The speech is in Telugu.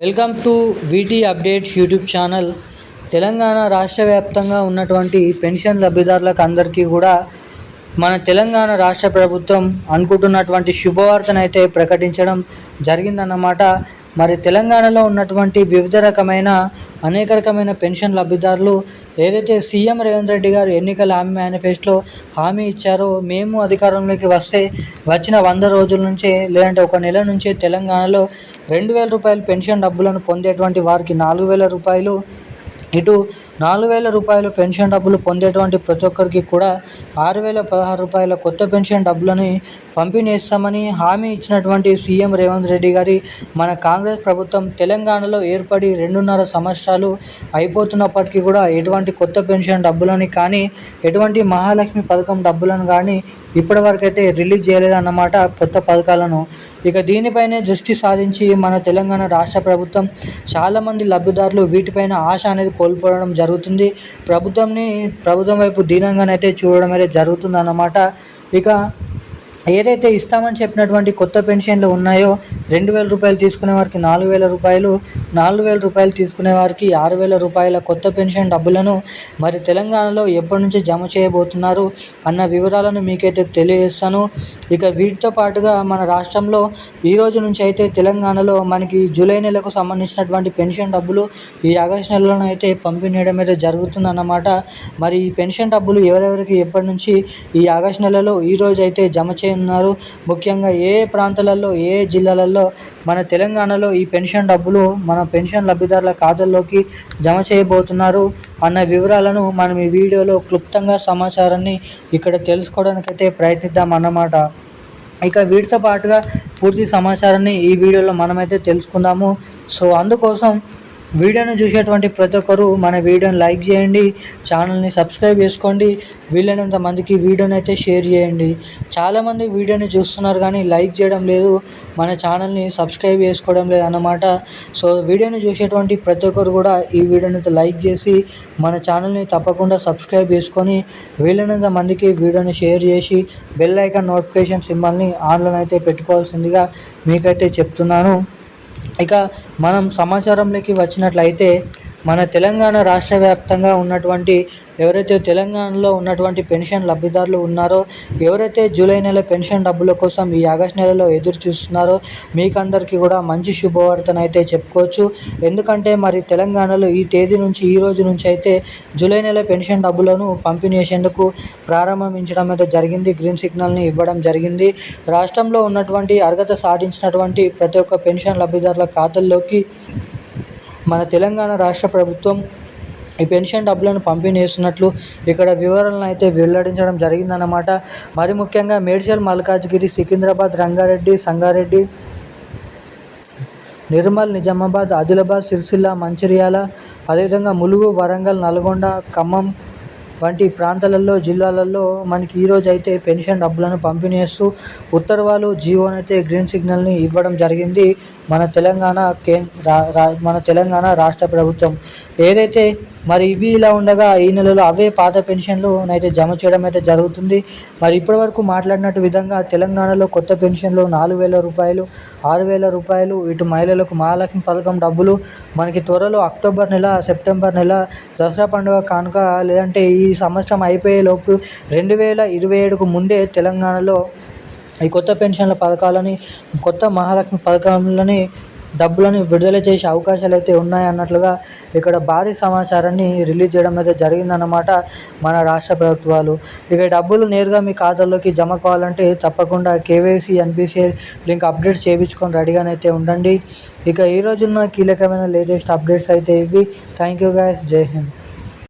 Welcome to వీటీ updates YouTube channel. Telangana రాష్ట్ర వ్యాప్తంగా ఉన్నటువంటి పెన్షన్ లబ్ధిదారులకు అందరికీ కూడా మన తెలంగాణ రాష్ట్ర ప్రభుత్వం అనుకుంటున్నటువంటి శుభవార్తను అయితే ప్రకటించడం జరిగిందన్నమాట. మరి తెలంగాణలో ఉన్నటువంటి వివిధ రకమైన అనేక రకమైన పెన్షన్ లబ్ధిదారులు ఏదైతే సీఎం రేవంత్ రెడ్డి గారు ఎన్నికల హామీ మేనిఫెస్టోలో హామీ ఇచ్చారో, మేము అధికారంలోకి వస్తే వచ్చిన 100 రోజుల నుంచే లేదంటే ఒక నెల నుంచే తెలంగాణలో 2,000 రూపాయలు పెన్షన్ డబ్బులను పొందేటువంటి వారికి 4,000 రూపాయలు, ఇటు 4,000 రూపాయలు పెన్షన్ డబ్బులు పొందేటువంటి ప్రతి ఒక్కరికి కూడా 6,016 రూపాయల కొత్త పెన్షన్ డబ్బులని పంపిణీ చేస్తామని హామీ ఇచ్చినటువంటి సీఎం రేవంత్ రెడ్డి గారి మన కాంగ్రెస్ ప్రభుత్వం తెలంగాణలో ఏర్పడి 2.5 సంవత్సరాలు అయిపోతున్నప్పటికీ కూడా ఎటువంటి కొత్త పెన్షన్ డబ్బులని కానీ, ఎటువంటి మహాలక్ష్మి పథకం డబ్బులను కానీ ఇప్పటివరకైతే రిలీజ్ చేయలేదన్నమాట కొత్త పథకాలను. ఇక దీనిపైనే దృష్టి సాధించి మన తెలంగాణ రాష్ట్ర ప్రభుత్వం చాలామంది లబ్ధిదారులు వీటిపైన ఆశ అనేది కోల్పోవడం జరుగుతుంది. ప్రభుత్వం వైపు దీనంగానైతే చూడడం అయితే జరుగుతుందన్నమాట. ఇక ఏదైతే ఇస్తామని చెప్పినటువంటి కొత్త పెన్షన్లు ఉన్నాయో, 2,000 రూపాయలు తీసుకునే వారికి 4,000 రూపాయలు, 4,000 రూపాయలు తీసుకునే వారికి 6,000 రూపాయల కొత్త పెన్షన్ డబ్బులను మరి తెలంగాణలో ఎప్పటి నుంచి జమ చేయబోతున్నారు అన్న వివరాలను మీకైతే తెలియజేస్తాను. ఇక వీటితో పాటుగా మన రాష్ట్రంలో ఈ రోజు నుంచి అయితే తెలంగాణలో మనకి జూలై నెలకు సంబంధించినటువంటి పెన్షన్ డబ్బులు ఈ ఆగస్టు నెలలోనే అయితే పంపిణీ చేయడం అయితే జరుగుతుందన్నమాట. మరి ఈ పెన్షన్ డబ్బులు ఎవరెవరికి ఎప్పటి నుంచి ఈ ఆగస్టు నెలలో ఈ రోజు అయితే జమ ఉన్నారు, ముఖ్యంగా ఏ ప్రాంతాలలో ఏ జిల్లాలలో మన తెలంగాణలో ఈ పెన్షన్ డబ్బులు మన పెన్షన్ లబ్ధిదారుల ఖాతాల్లోకి జమ చేయబోతున్నారు అన్న వివరాలను మనం ఈ వీడియోలో క్లుప్తంగా సమాచారాన్ని ఇక్కడ తెలుసుకోవడానికైతే ప్రయత్నిద్దాం అన్నమాట. ఇక వీటితో పాటుగా పూర్తి సమాచారాన్ని ఈ వీడియోలో మనమైతే తెలుసుకుందాము. సో అందుకోసం వీడియోను చూసేటువంటి ప్రతి ఒక్కరు మన వీడియోని లైక్ చేయండి, ఛానల్ని సబ్స్క్రైబ్ చేసుకోండి, వీలైనంత మందికి వీడియోని అయితే షేర్ చేయండి. చాలామంది వీడియోని చూస్తున్నారు కానీ లైక్ చేయడం లేదు, మన ఛానల్ని సబ్స్క్రైబ్ చేసుకోవడం లేదు అన్నమాట. సో వీడియోని చూసేటువంటి ప్రతి ఒక్కరు కూడా ఈ వీడియోని అయితే లైక్ చేసి మన ఛానల్ని తప్పకుండా సబ్స్క్రైబ్ చేసుకొని వీలైనంత మందికి వీడియోని షేర్ చేసి బెల్ ఐకాన్ నోటిఫికేషన్ సింబల్ని ఆన్లో అయితే పెట్టుకోవాల్సిందిగా మీకైతే చెప్తున్నాను. ఇక మనం సమాచారంలోకి వచ్చినట్లయితే మన తెలంగాణ రాష్ట్ర వ్యాప్తంగా ఉన్నటువంటి ఎవరైతే తెలంగాణలో ఉన్నటువంటి పెన్షన్ లబ్ధిదారులు ఉన్నారో, ఎవరైతే జూలై నెల పెన్షన్ డబ్బుల కోసం ఈ ఆగస్టు నెలలో ఎదురు చూస్తున్నారో మీకందరికీ కూడా మంచి శుభవార్తను అయితే చెప్పుకోవచ్చు. ఎందుకంటే మరి తెలంగాణలో ఈ తేదీ నుంచి ఈ రోజు నుంచి అయితే జూలై నెల పెన్షన్ డబ్బులను పంపిణీ చేసేందుకు ప్రారంభించడం అయితే జరిగింది, గ్రీన్ సిగ్నల్ని ఇవ్వడం జరిగింది. రాష్ట్రంలో ఉన్నటువంటి అర్హత సాధించినటువంటి ప్రతి ఒక్క పెన్షన్ లబ్ధిదారుల ఖాతాల్లోకి మన తెలంగాణ రాష్ట్ర ప్రభుత్వం ఈ పెన్షన్ డబ్బులను పంపిణీ చేస్తున్నట్లు ఇక్కడ వివరాలను అయితే వెల్లడించడం జరిగిందన్నమాట. మరి ముఖ్యంగా మేడ్చల్, మల్కాజ్గిరి, సికింద్రాబాద్, రంగారెడ్డి, సంగారెడ్డి, నిర్మల్, నిజామాబాద్, ఆదిలాబాద్, సిరిసిల్ల, మంచిర్యాల, అదేవిధంగా ములుగు, వరంగల్, నల్గొండ, ఖమ్మం వంటి ప్రాంతాలలో జిల్లాలలో మనకి ఈరోజు అయితే పెన్షన్ డబ్బులను పంపిణీ చేస్తూ ఉత్తర్వులు జీవోనైతే గ్రీన్ సిగ్నల్ని ఇవ్వడం జరిగింది మన తెలంగాణ రాష్ట్ర ప్రభుత్వం. ఏదైతే మరి ఇవి ఇలా ఉండగా ఈ నెలలో అవే పాత పెన్షన్లు అయితే జమ చేయడం అయితే జరుగుతుంది. మరి ఇప్పటివరకు మాట్లాడినట్టు విధంగా తెలంగాణలో కొత్త పెన్షన్లు 4,000 రూపాయలు, 6,000 రూపాయలు, ఇటు మహిళలకు మహాలక్ష్మి పథకం డబ్బులు మనకి త్వరలో అక్టోబర్ నెల, సెప్టెంబర్ నెల దసరా పండుగ కానుక లేదంటే ఈ సంవత్సరం అయిపోయేలోపు 2027కు ముందే తెలంగాణలో ఈ కొత్త పెన్షన్ల పథకాలని, కొత్త మహాలక్ష్మి పథకాలని డబ్బులను విడుదల చేసే అవకాశాలు అయితే ఉన్నాయన్నట్లుగా ఇక్కడ భారీ సమాచారాన్ని రిలీజ్ చేయడం అయితే జరిగిందన్నమాట మన రాష్ట్ర ప్రభుత్వాలు. ఇక డబ్బులు నేరుగా మీ ఖాతాలోకి జమ కావాలంటే తప్పకుండా కేవైసీ, ఎన్పిసిఐ లింక్ అప్డేట్స్ చేయించుకొని రెడీగానైతే ఉండండి. ఇక ఈ రోజున్న కీలకమైన లేటెస్ట్ అప్డేట్స్ అయితే ఇవి. థ్యాంక్ యూ గైస్, జై హింద్.